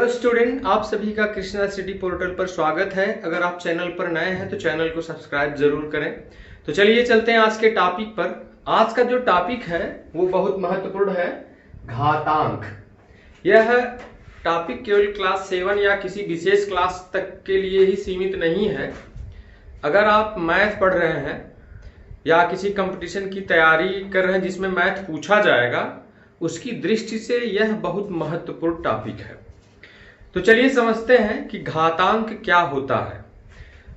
Hello student, आप सभी का कृष्णा सिटी पोर्टल पर स्वागत है। अगर आप चैनल पर नए हैं तो चैनल को सब्सक्राइब जरूर करें। तो चलिए चलते हैं आज के टॉपिक पर। आज का जो टॉपिक है वो बहुत महत्वपूर्ण है, घातांक। यह टॉपिक केवल क्लास 7 या किसी विशेष क्लास तक के लिए ही सीमित नहीं है। अगर आप मैथ पढ़ रहे हैं या किसी कंपटीशन की तैयारी कर रहे हैं जिसमें मैथ पूछा जाएगा, उसकी दृष्टि से यह बहुत महत्वपूर्ण टॉपिक है। तो चलिए समझते हैं कि घातांक क्या होता है।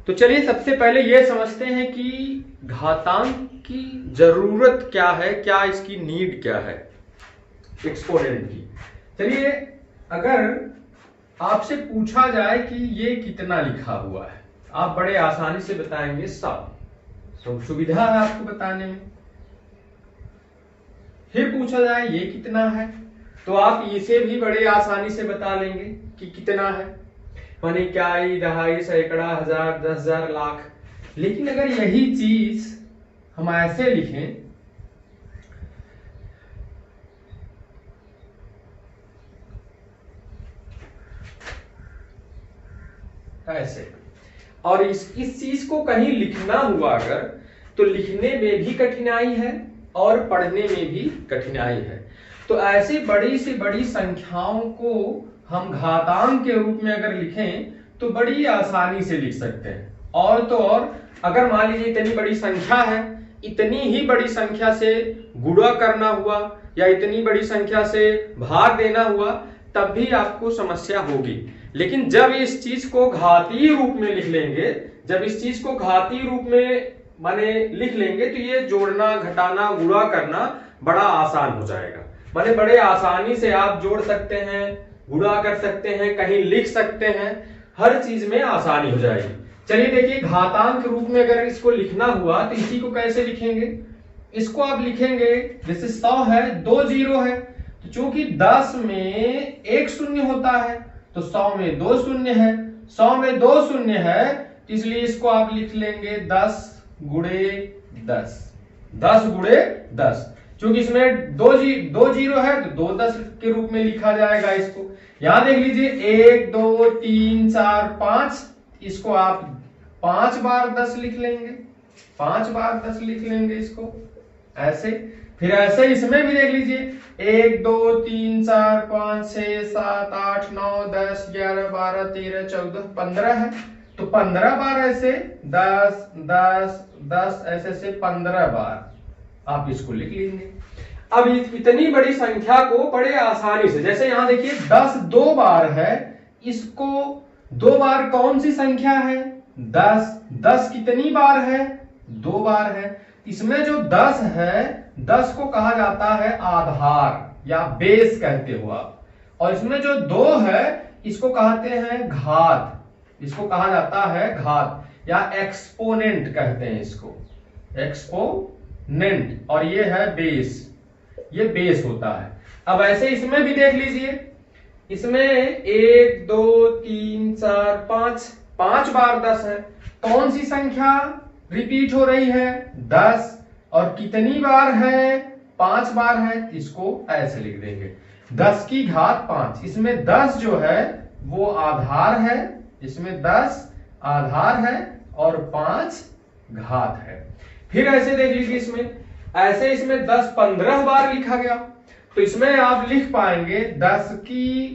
तो चलिए सबसे पहले यह समझते हैं कि घातांक की जरूरत क्या है, क्या इसकी नीड क्या है एक्सपोनेंट की। चलिए अगर आपसे पूछा जाए कि ये कितना लिखा हुआ है, आप बड़े आसानी से बताएंगे 100। तो सुविधा है आपको बताने में। फिर पूछा जाए ये कितना है, तो आप इसे भी बड़े आसानी से बता लेंगे कि कितना है, माने इकाई, दहाई, सैकड़ा, हजार, 10,000, लाख। लेकिन अगर यही चीज हम ऐसे लिखें, ऐसे, और इस चीज को कहीं लिखना हुआ अगर, तो लिखने में भी कठिनाई है और पढ़ने में भी कठिनाई है। तो ऐसी बड़ी से बड़ी संख्याओं को हम घातांक के रूप में अगर लिखें तो बड़ी आसानी से लिख सकते हैं। और तो और अगर मान लीजिए इतनी बड़ी संख्या है, इतनी ही बड़ी संख्या से गुणा करना हुआ या इतनी बड़ी संख्या से भाग देना हुआ, तब भी आपको समस्या होगी। लेकिन जब इस चीज को घातीय रूप में लिख लेंगे, जब इस चीज को घातीय रूप में माने लिख लेंगे, तो ये जोड़ना, घटाना, गुणा करना बड़ा आसान हो जाएगा। माने बड़े आसानी से आप जोड़ सकते हैं, गुणा कर सकते हैं, कहीं लिख सकते हैं, हर चीज में आसानी हो जाएगी। चलिए देखिए, घातांक के रूप में अगर इसको लिखना हुआ तो इसी को कैसे लिखेंगे। इसको आप लिखेंगे, जैसे 100 है, 2 जीरो है, तो चूंकि 10 में 1 शून्य होता है तो 100 में 2 शून्य है, 100 में 2 शून्य है, इसलिए इसको आप लिख लेंगे 10 गुणे 10, 10 गुणे 10। क्योंकि इसमें दो जीरो है तो 2 10 के रूप में लिखा जाएगा। इसको यहां देख लीजिए, 1 2 3 4 5, इसको आप 5 बार 10 लिख लेंगे, 5 बार 10 लिख लेंगे इसको ऐसे। फिर ऐसे इसमें भी देख लीजिए, 1 2 3 4 5 6 7 8 9 10 11 12 13 14 15 है, तो 15 बार ऐसे 10 10 10 ऐसे से 15 बार आप इसको लिख लेंगे। अब इतनी बड़ी संख्या को बड़े आसानी से, जैसे यहां देखिए 10 2 बार है, इसको 2 बार कौन सी संख्या है, 10। 10 कितनी बार है, 2 बार है। इसमें जो 10 है, 10 को कहा जाता है आधार या बेस कहते हो आप। और इसमें जो 2 है, इसको कहते हैं घात, इसको कहा जाता है घात या एक्सपोनेंट कहते हैं इसको, एक्सपोनेंट। और ये है बेस, ये बेस होता है। अब ऐसे इसमें भी देख लीजिए, इसमें 1 2 3 4 5, 5 बार 10 है। कौन सी संख्या रिपीट हो रही है, 10। और कितनी बार है, 5 बार है, इसको ऐसे लिख देंगे 10 की घात 5। इसमें 10 जो है वो आधार है, इसमें 10 आधार है और 5 घात है। फिर ऐसे देख लीजिए, इसमें ऐसे इसमें 10 15 बार लिखा गया, तो इसमें आप लिख पाएंगे 10 की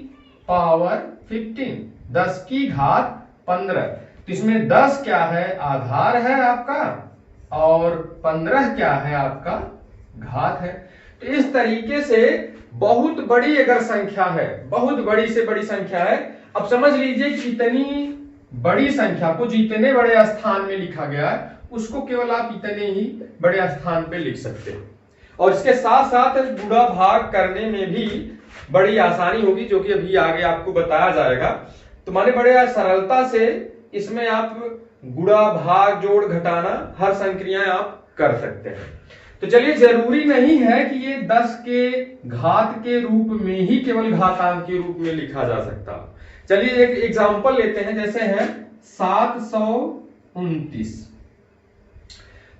पावर 15, 10 की घात 15। तो इसमें 10 क्या है, आधार है आपका, और 15 क्या है आपका, घात है। तो इस तरीके से बहुत बड़ी अगर संख्या है, बहुत बड़ी से बड़ी संख्या है, अब समझ लीजिए कि इतनी बड़ी संख्या को जितने बड़े स्थान में लिखा गया है, उसको केवल आप इतने ही बड़े स्थान पे लिख सकते हैं। और इसके साथ साथ गुणा भाग करने में भी बड़ी आसानी होगी, जो कि अभी आगे आपको बताया जाएगा। तो माने बड़े सरलता से इसमें आप गुणा भाग जोड़ घटाना हर संक्रियाएं आप कर सकते हैं। तो चलिए, जरूरी नहीं है कि ये 10 के घात के रूप में ही केवल घातांक के रूप में लिखा जा सकता। चलिए एक एग्जांपल लेते हैं, जैसे है 729।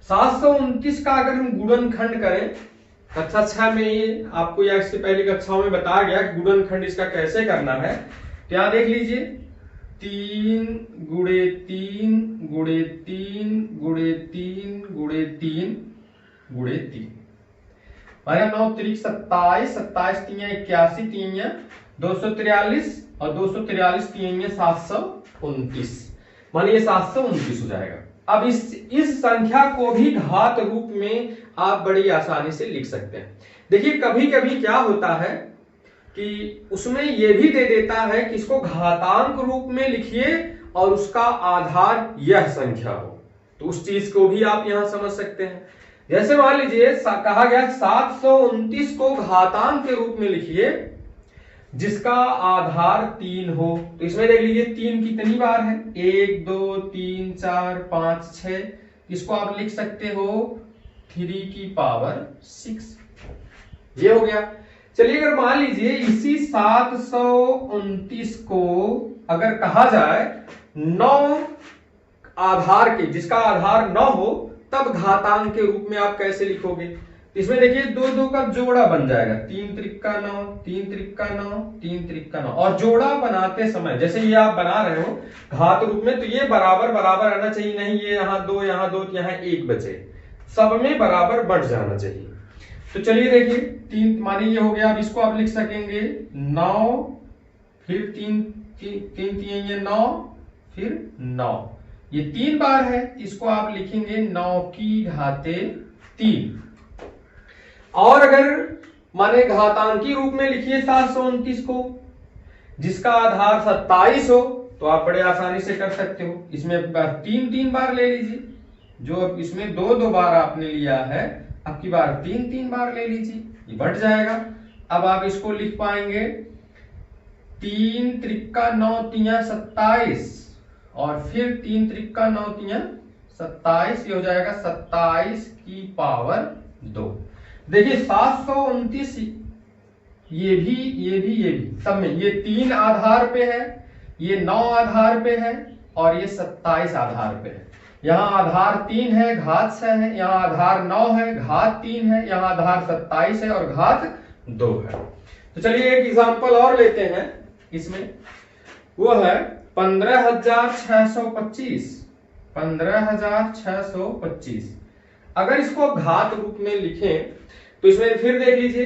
729 का अगर हम गुणनखंड करें, कक्षा 6 में ये आपको या इससे पहले कक्षाओं में बताया गया कि गुणनखंड इसका कैसे करना है। तो यहां देख लीजिए 3 गुणे 3 गुणे 3 गुणे 3 गुणे 3 गुणे 3 माने 9 त्रिक 27, 27 तीन 81, तीन 243 और 243 तीन 729, मानिए 729 हो जाएगा। अब इस संख्या को भी घात रूप में आप बड़ी आसानी से लिख सकते हैं। देखिए कभी कभी क्या होता है कि उसमें यह भी दे देता है कि इसको घातांक रूप में लिखिए और उसका आधार यह संख्या हो, तो उस चीज को भी आप यहां समझ सकते हैं। जैसे मान लीजिए कहा गया 729 को घातांक के रूप में लिखिए जिसका आधार 3 हो, तो इसमें देख लीजिए 3 कितनी बार है, 1 2 3 4 5 6, इसको आप लिख सकते हो 3 की पावर 6, ये हो गया। चलिए अगर मान लीजिए इसी 729 को अगर कहा जाए 9 आधार के, जिसका आधार 9 हो, तब घातांक के रूप में आप कैसे लिखोगे? इसमें देखिए 2 का जोड़ा बन जाएगा, 3 त्रिका 9, 3 त्रिका 9, 3 त्रिका 9, और जोड़ा बनाते समय जैसे ये आप बना रहे हो घात रूप में, तो ये बराबर बराबर आना चाहिए, नहीं ये यहाँ 2 यहाँ 2 यहाँ 1 बचे, सब में बराबर बढ़ जाना चाहिए। तो चलिए देखिए 3 मानिए ये हो गया। अब इसको आप लिख सकेंगे 9 फिर 3 3 9 फिर 9, ये 3 बार है, इसको आप लिखेंगे 9 की घाते 3। और अगर माने घातांकी रूप में लिखिए 729 को जिसका आधार 27 हो, तो आप बड़े आसानी से कर सकते हो, इसमें 3 बार ले लीजिए, जो अब इसमें 2 बार आपने लिया है, अब की बार 3 बार ले लीजिए, ये बढ़ जाएगा। अब आप इसको लिख पाएंगे 3 त्रिका 9 तिया 27 और फिर 3 त्रिका 9 तिया 27, ये हो जाएगा 27 की पावर 2। देखिए 729 ये भी सब में ये 3 आधार पे है, ये 9 आधार पे है और ये 27 आधार पे है। यहाँ आधार 3 है, घात 6 है, यहाँ आधार 9 है, घात 3 है, यहाँ आधार 27 है और घात 2 है। तो चलिए एक एग्जांपल और लेते हैं इसमें, वो है 15,625। 15,625 अगर इसको घात रूप में लिखें तो इसमें फिर देख लीजिए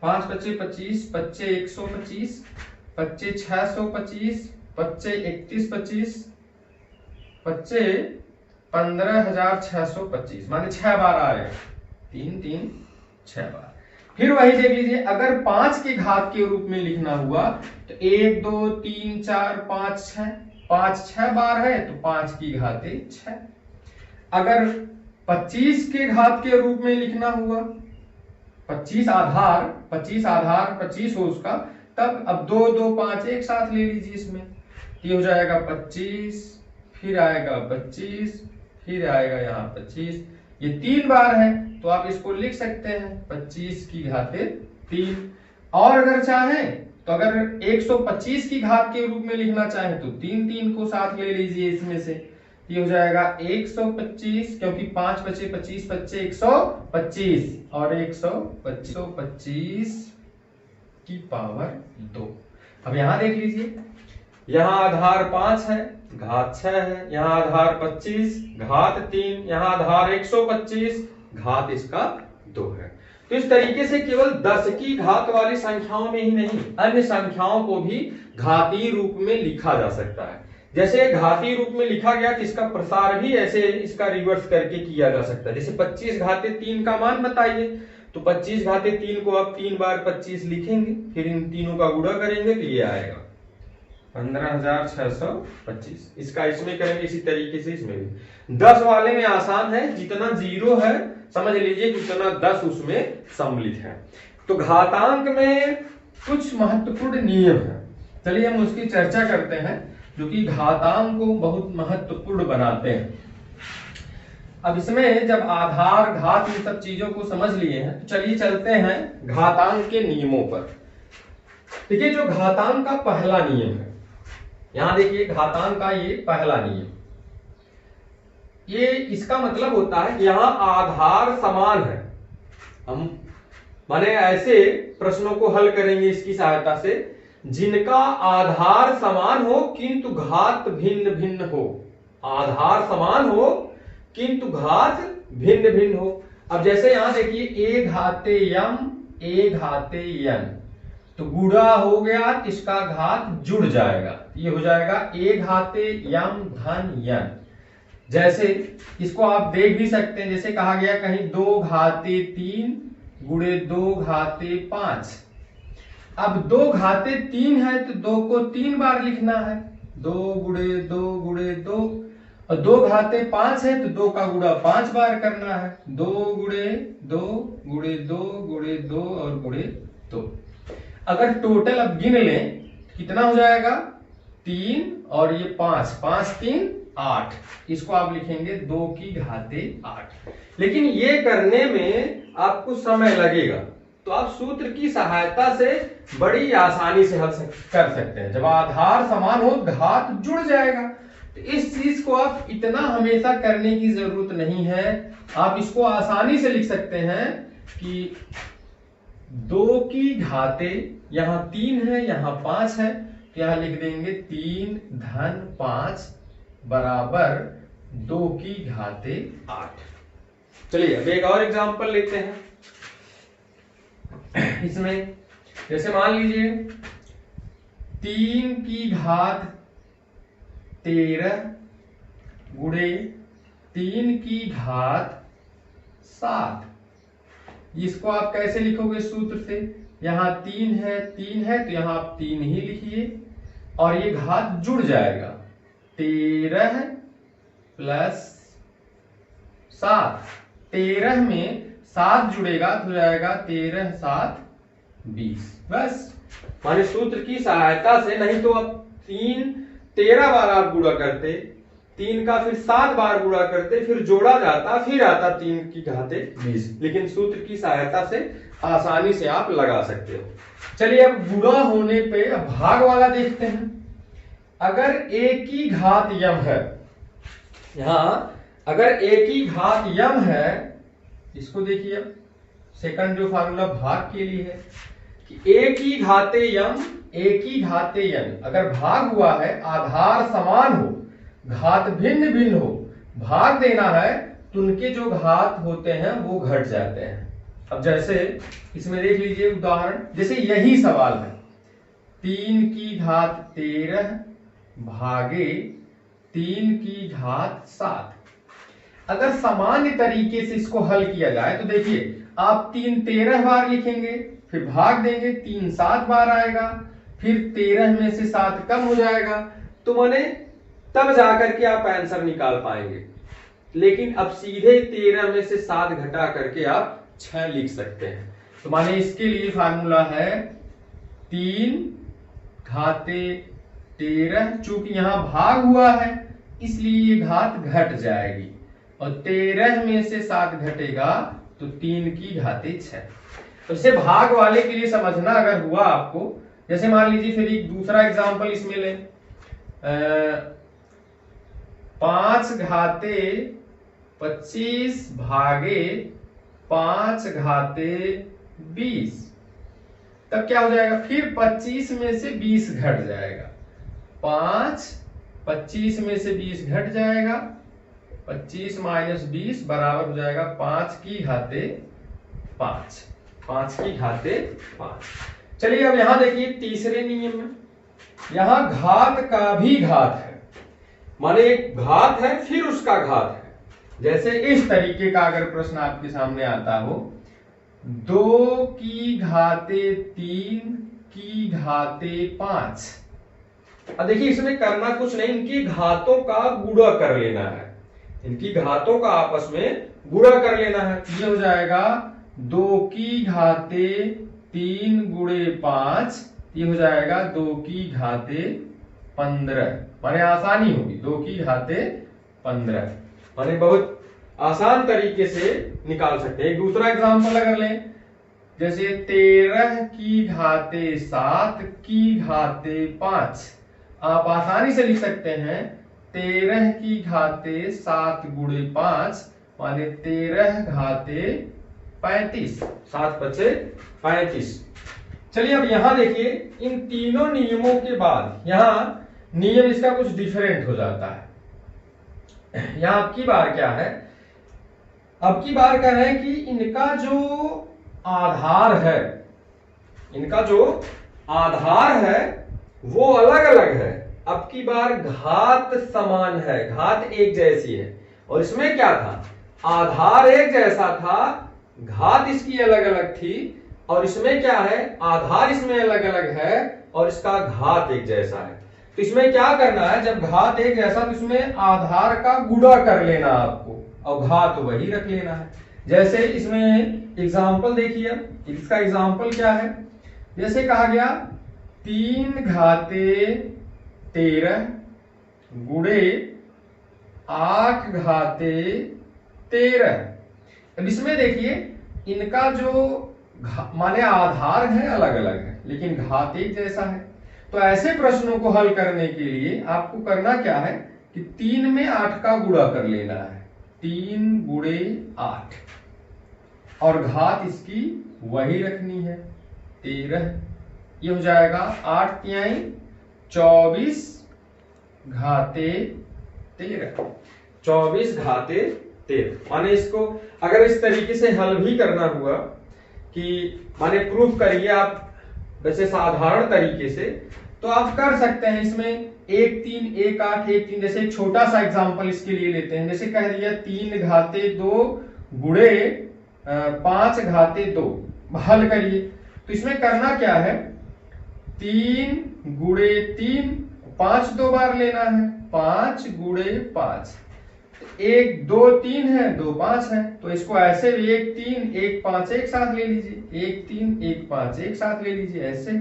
5 25 25 25 125 25 625 25 31 25 25 15,625, माने 6 बार आएगा, 3 3 6 बार। फिर वही देख लीजिए अगर 5 के घात के रूप में लिखना हुआ तो 1 2 3 4 5 6, 5 6 बार है तो 5 की घाते 6। अगर 25 के घात के रूप में लिखना हुआ, 25 आधार 25 हो उसका, तब अब 2 2 5 एक साथ ले लीजिए इसमें, ये हो जाएगा 25, फिर आएगा 25, फिर आएगा यहाँ 25, ये 3 बार है तो आप इसको लिख सकते हैं 25 की घाते 3। और अगर चाहें तो अगर 125 की घात के रूप में लिखना चाहें तो 3 को साथ ले लीजिए इसमें से, ये हो जाएगा 125, क्योंकि 5 बचे 25 बचे 125 और 125 की पावर 2। अब यहां देख लीजिए, यहां आधार 5 है, घात 6 है, यहां आधार 25, घात 3, यहां आधार 125, घात इसका 2 है। तो इस तरीके से केवल 10 की घात वाली संख्याओं में ही नहीं, अन्य संख्याओं को भी घातीय रूप में लिखा जा सकता है। जैसे घातीय रूप में लिखा गया तो इसका प्रसार भी ऐसे इसका रिवर्स करके किया जा सकता है। जैसे 25 घाते 3 का मान बताइए, तो 25 घाते 3 को आप 3 बार 25 लिखेंगे, फिर इन तीनों का गुणा करेंगे तो ये आएगा 15,625। इसका इसमें करेंगे इसी तरीके से इसमें भी। 10 वाले में आसान है, जितना 0 है समझ लीजिए कि उतना 10 उसमें सम्मिलित है। तो घातांक में कुछ महत्वपूर्ण नियम है, चलिए हम उसकी चर्चा करते हैं जो कि घातांक को बहुत महत्वपूर्ण बनाते हैं। अब इसमें जब आधार घात इन सब चीजों को समझ लिए हैं तो चलिए चलते हैं घातांक के नियमों पर। देखिए जो घातांक का पहला नियम है, यहां देखिए घातांक का ये पहला नियम, ये इसका मतलब होता है कि यहां आधार समान है। हम माने ऐसे प्रश्नों को हल करेंगे इसकी सहायता से जिनका आधार समान हो किंतु घात भिन्न भिन्न हो। आधार समान हो किंतु घात भिन्न भिन्न हो। अब जैसे यहां देखिए ए घाते यम ए घाते यन, तो गुणा हो गया, इसका घात जुड़ जाएगा, ये हो जाएगा ए घाते यम धन यन। जैसे इसको आप देख भी सकते हैं, जैसे कहा गया कहीं 2 घाते 3 गुणे 2 घाते 5। अब 2 घाते 3 है तो 2 को 3 बार लिखना है, 2 गुणे 2 गुणे 2, और 2 घाते 5 है तो 2 का गुणा 5 बार करना है, 2 गुणे 2 गुणे 2 गुणे 2 और गुणे 2। अगर टोटल अब गिन लें कितना हो जाएगा 3 और ये 5, 5 3 8, इसको आप लिखेंगे 2 की घाते 8। लेकिन ये करने में आपको समय लगेगा, तो आप सूत्र की सहायता से बड़ी आसानी से हल कर सकते हैं। जब आधार समान हो घात जुड़ जाएगा, तो इस चीज को आप इतना हमेशा करने की जरूरत नहीं है। आप इसको आसानी से लिख सकते हैं कि 2 की घाते, यहां 3 है यहां 5 है, तो यहां लिख देंगे 3 धन 5 बराबर 2 की घाते 8। चलिए अब एक और एग्जांपल लेते हैं। इसमें जैसे मान लीजिए 3 की घात 13 गुणे 3 की घात 7। इसको आप कैसे लिखोगे सूत्र से, यहां 3 है तो यहां आप 3 ही लिखिए और ये घात जुड़ जाएगा, 13 प्लस 7, 13 में 7 जुड़ेगा तो हो जाएगा 13 7 20। बस माने सूत्र की सहायता से, नहीं तो अब 13 बार आप गुणा करते, 3 का फिर 7 बार गुणा करते, फिर जोड़ा जाता, फिर आता 3 की घाते 20। लेकिन सूत्र की सहायता से आसानी से आप लगा सकते हो। चलिए अब गुणा होने पे अब भाग वाला देखते हैं। अगर a की घात यम है, यहां अगर a की घात यम है, इसको देखिए अब सेकंड जो फार्मूला भाग के लिए है कि a की घाते यम a की घाते यन, अगर भाग हुआ है आधार समान हो घात भिन्न भिन्न हो, भाग देना है तो उनके जो घात होते हैं वो घट जाते हैं। अब जैसे इसमें देख लीजिए उदाहरण, जैसे यही सवाल है 3 की घात 13 भागे 3 की घात 7। अगर सामान्य तरीके से इसको हल किया जाए तो देखिए आप 3 13 बार लिखेंगे, फिर भाग देंगे 3 7 बार आएगा, फिर 13 में से 7 कम हो जाएगा, तो माने तब जाकर के आप आंसर निकाल पाएंगे। लेकिन अब सीधे 13 में से 7 घटा करके आप 6 लिख सकते हैं। तो माने इसके लिए फार्मूला है 3 घाते 13, चूंकि यहां भाग हुआ है इसलिए ये घात घट जाएगी, और 13 में से 7 घटेगा तो 3 की घाते 6। तो इसे भाग वाले के लिए समझना अगर हुआ आपको, जैसे मान लीजिए फिर एक दूसरा एग्जांपल इसमें लें, 5 घाते 25 भागे 5 घाते 20, तब क्या हो जाएगा, फिर 25 में से 20 घट जाएगा, 25 में से 20 घट जाएगा, 25 माइनस 20 बराबर हो जाएगा 5 की घाते 5, 5 की घाते 5। चलिए अब यहां देखिए तीसरे नियम में, यहां घात का भी घात है, माने एक घात है फिर उसका घात है। जैसे इस तरीके का अगर प्रश्न आपके सामने आता हो, 2 की घाते 3 की घाते 5। अब देखिए इसमें करना कुछ नहीं, इनकी घातों का गुणा कर लेना है, इनकी घातों का आपस में गुणा कर लेना है। ये हो जाएगा 2 की घाते 3 गुणे 5, ये हो जाएगा 2 की घाते 15, माने आसानी होगी 2 की घाते 15, माने बहुत आसान तरीके से निकाल सकते हैं। एक दूसरा एग्जांपल अगर लें, जैसे 13 की घाते 7 की घाते 5, आप आसानी से लिख सकते हैं 13 की घाते 7 गुणे 5, माने 13 घाते 35, 7 बचे 35। चलिए अब यहां देखिए, इन तीनों नियमों के बाद यहां नियम इसका कुछ डिफरेंट हो जाता है। यहां अब की बार क्या है, अब की बार कह रहे हैं कि इनका जो आधार है, इनका जो आधार है वो अलग अलग है। अब की बार घात समान है, घात एक जैसी है। और इसमें क्या था, आधार एक जैसा था, घात इसकी अलग अलग थी। और इसमें क्या है, आधार इसमें अलग अलग है और इसका घात एक जैसा है। तो इसमें क्या करना है, जब घात एक जैसा तो इसमें आधार का गुणा कर लेना आपको और घात वही रख लेना है। जैसे इसमें एग्जाम्पल देखिए, अब इसका एग्जाम्पल क्या है, जैसे कहा गया 3 घाते 13 गुणे 8 घाते 13। अब इसमें देखिए इनका जो माने आधार है अलग अलग है लेकिन घात एक जैसा है। तो ऐसे प्रश्नों को हल करने के लिए आपको करना क्या है कि 3 में 8 का गुणा कर लेना है, 3 गुणे 8, और घात इसकी वही रखनी है 13। ये हो जाएगा 8 तिहाई 24 घाते 13, 24 घाते 13। माने इसको अगर इस तरीके से हल भी करना हुआ कि माने प्रूफ करिए आप वैसे साधारण तरीके से, तो आप कर सकते हैं। इसमें 1 3 1 8 1 3, जैसे एक छोटा सा एग्जांपल इसके लिए लेते हैं। जैसे कह दिया 3 घाते 2 गुणे 5 घाते 2, हल करिए। तो इसमें करना क्या है, 3 गुणे 3, 5 2 बार लेना है, 5 गुणे 5, 1 2 3 है, 2 5 है। तो इसको ऐसे भी 1 3 1 5 एक साथ ले लीजिए, 1 3 1 5 एक साथ ले लीजिए ऐसे,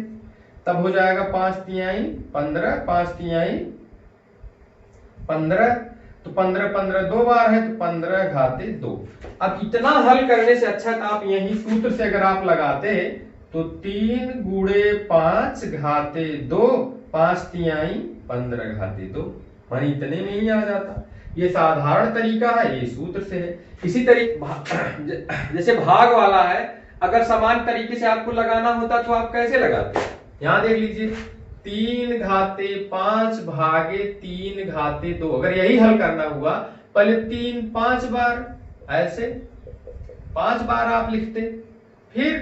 तब हो जाएगा 5 तिहाई 15, 5 तिहाई 15। तो 15 15 दो बार है तो 15 घाते 2। अब इतना हल करने से अच्छा था आप यही सूत्र से अगर आप लगाते तो 3 गुणे 5 घाते 2, 5 तिहाई 15 घाते 2, माने इतने में ही आ जाता। ये साधारण तरीका है, ये सूत्र से है। इसी तरीके जैसे भाग वाला है, अगर समान तरीके से आपको लगाना होता तो आप कैसे लगाते, यहां देख लीजिए 3 घाते 5 भागे 3 घाते 2। अगर यही हल करना हुआ, पहले 3 5 बार ऐसे 5 बार आप लिखते, फिर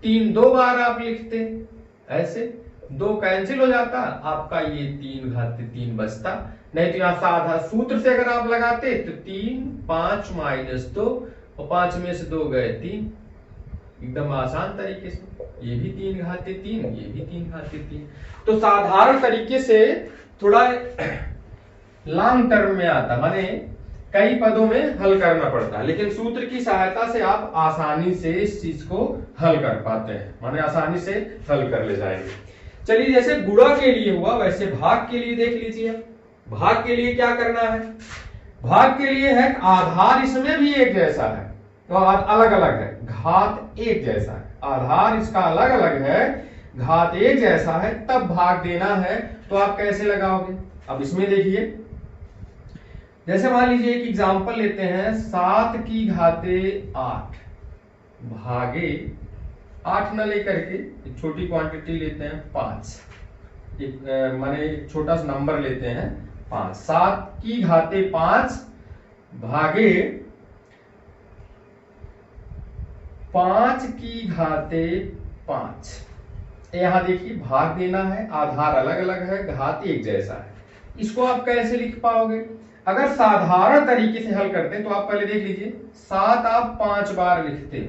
3 2 बार आप लिखते ऐसे, 2 कैंसिल हो जाता, आपका ये 3 घाते 3 बचता। नहीं तो यहां साधा सूत्र से अगर आप लगाते तो 3 5 माइनस 2 और 5 में से 2 गए 3, एकदम आसान तरीके से। ये भी 3 घाते 3, ये भी 3 घाते 3। तो साधारण तरीके से थोड़ा लॉन्ग टर्म में आता, माने कई पदों में हल करना पड़ता है, लेकिन सूत्र की सहायता से आप आसानी से इस चीज को हल कर पाते हैं, माने आसानी से हल कर ले जाएंगे। चलिए जैसे गुणा के लिए हुआ वैसे भाग के लिए देख लीजिए। भाग के लिए क्या करना है, भाग के लिए है आधार इसमें भी एक जैसा है तो अलग अलग है, घात एक जैसा है, आधार इसका अलग अलग है, घात एक जैसा है, तब भाग देना है। तो आप कैसे लगाओगे, अब इसमें देखिए, जैसे मान लीजिए एक एग्जांपल लेते हैं, 7 की घाते 8 भागे 8 न लेकर के एक छोटी क्वांटिटी लेते हैं 5, माने एक छोटा सा नंबर लेते हैं 5। 7 की घाते 5 भागे 5 की घाते 5। यहां देखिए भाग देना है, आधार अलग अलग है, घात एक जैसा है। इसको आप कैसे लिख पाओगे, अगर साधारण तरीके से हल करते हैं तो आप पहले देख लीजिए, 7 आप 5 बार लिखते,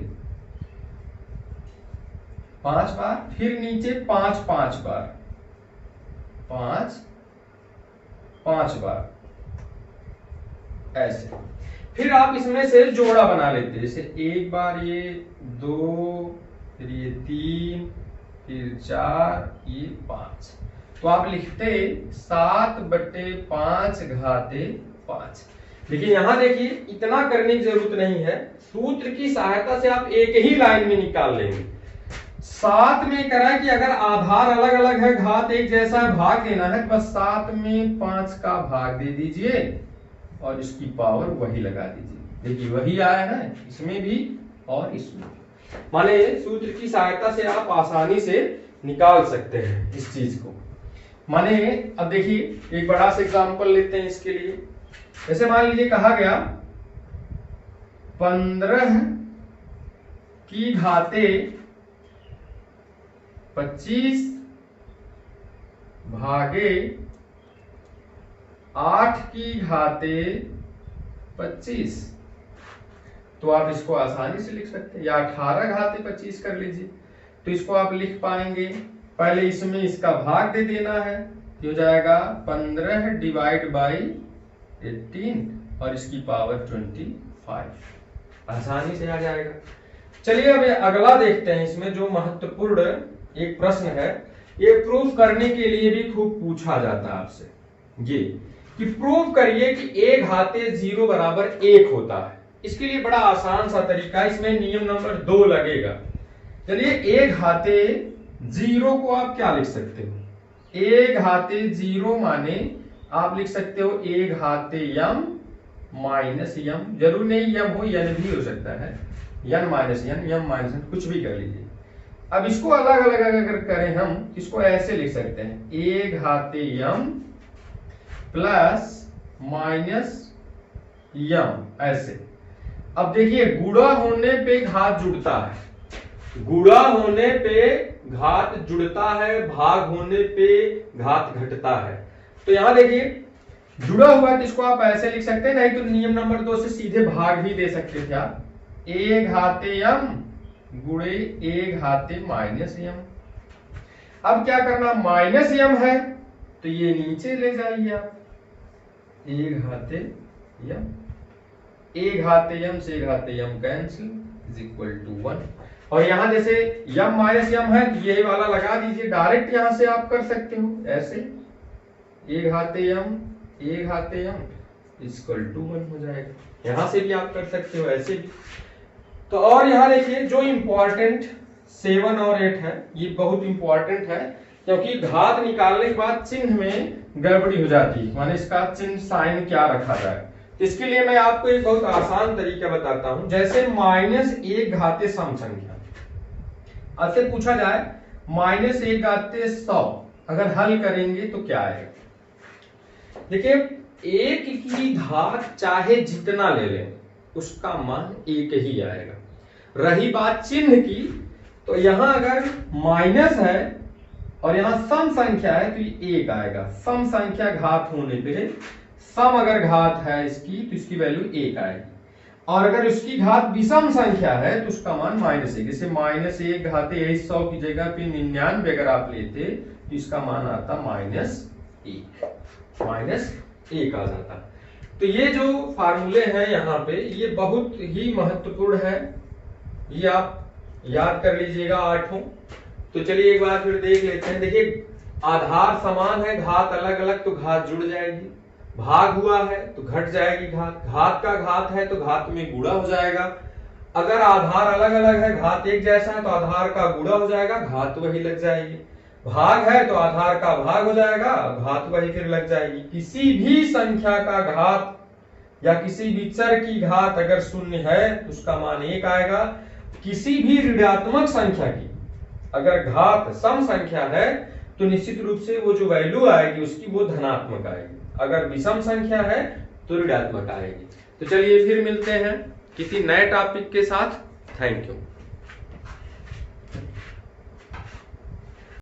5 बार, फिर नीचे 5 5 बार, 5 5 बार ऐसे, फिर आप इसमें से जोड़ा बना लेते, जैसे एक बार ये 2, फिर ये 3, फिर 4, ये 5। तो आप लिखते 7/5 घाते 5। लेकिन यहां देखिए इतना करने की जरूरत नहीं है, सूत्र की सहायता से आप एक ही लाइन में निकाल लेंगे। 7 में करा कि अगर आधार अलग अलग है, घात एक जैसा है, भाग देना है, बस 7 में 5 का भाग दे दीजिए और इसकी पावर वही लगा दीजिए। देखिए वही आया है, इसमें भी और इसमें भी। माने सूत्र की सहायता से आप आसानी से निकाल सकते हैं इस चीज को। माने अब देखिए एक बड़ा सा एग्जांपल लेते हैं इसके लिए। जैसे मान लीजिए कहा गया 15 की घाते 25 भागे 8 की घाते 25, तो आप इसको आसानी से लिख सकते हैं, या 18 घाते 25 कर लीजिए। तो इसको आप लिख पाएंगे, पहले इसमें इसका भाग दे देना है, हो जाएगा 15 डिवाइड बाई 18 और इसकी पावर 25, आसानी से आ जाएगा। चलिए अब अगला देखते हैं। इसमें जो महत्वपूर्ण एक प्रश्न है, ये प्रूव करने के लिए भी खूब पूछा जाता है आपसे, ये कि प्रूव करिए कि a घाते 0 बराबर 1 होता है। इसके लिए बड़ा आसान सा तरीका, इसमें नियम नंबर 2 लगेगा। चलिए a घाते 0 को आप क्या लिख सकते हो, a घाते 0 माने आप लिख सकते हो a घाते m माइनस m, जरूर नहीं m हो, n भी हो सकता है, n minus n, m minus n, कुछ भी कर लीजिए। अब इसको अलग अलग अगर करें हम, इसको ऐसे लिख सकते हैं a घाते m प्लस माइनस m, ऐसे। अब देखिए गुणा होने पे घात जुड़ता है, गुणा होने पे घात जुड़ता है, भाग होने पे घात घटता है। तो यहां देखिए जुड़ा हुआ है तो इसको आप ऐसे लिख सकते हैं, नहीं तो नियम नंबर 2 से सीधे भाग भी दे सकते थे आप, a घाते m गुणे a घाते माइनस m। अब क्या करना, माइनस m है तो ये नीचे ले जाइए आप, a घाते m, a घाते m से a घाते m cancel is equal to 1। और यहां जैसे m माइनस m है तो ये वाला लगा दीजिए, डायरेक्ट यहां से आप कर सकते हो ऐसे, a घाते m इक्वल टू 1 हो जाएगा। यहां से भी आप कर सकते हो, ऐसे भी। तो और यहां देखिए जो इंपॉर्टेंट 7 और 8 है, ये बहुत इंपॉर्टेंट है, क्योंकि घात निकालने के बाद चिन्ह में गड़बड़ी हो जाती है, माने इसका चिन्ह साइन क्या रखा जाए। तो इसके लिए मैं आपको एक बहुत आसान तरीका बताता हूं। जैसे -1 घाते सम संख्या, आपसे पूछा जाए -1 घाते 100, अगर हल करेंगे तो क्या आएगा। देखिए 1 की घात चाहे जितना ले लें उसका मान 1 ही आएगा। रही बात चिन्ह की, तो यहां अगर माइनस है और यहां सम संख्या है तो ये 1 आएगा। सम संख्या घात होने पे, सम अगर घात है इसकी तो इसकी वैल्यू 1 आएगी, और अगर इसकी घात विषम संख्या है तो उसका मान -1। जैसे -1 घाते 100 की जगह पे 99 अगर आप लेते तो इसका मान आता -1 आ जाता। तो ये जो फार्मूले हैं यहाँ पे, ये बहुत ही महत्वपूर्ण है, ये आप याद कर लीजिएगा 8। तो चलिए एक बार फिर देख लेते हैं। देखिए आधार समान है, घात अलग अलग तो घात जुड़ जाएगी, भाग हुआ है तो घट जाएगी घात, घात का घात है तो घात में गुणा हो जाएगा। अगर आधार अलग अलग है, घात एक जैसा है तो आधार का गुणा हो जाएगा, घात वही लग जाएगी। भाग है तो आधार का भाग हो जाएगा, घात वही फिर लग जाएगी। किसी भी संख्या का घात या किसी भी चर की घात अगर 0 है तो उसका मान 1 आएगा। किसी भी ऋणात्मक संख्या की अगर घात सम संख्या है तो निश्चित रूप से वो जो वैल्यू आएगी उसकी वो धनात्मक आएगी, अगर विषम संख्या है तो ऋणात्मक आएगी। तो चलिए फिर मिलते हैं किसी नए टॉपिक के साथ। Thank you.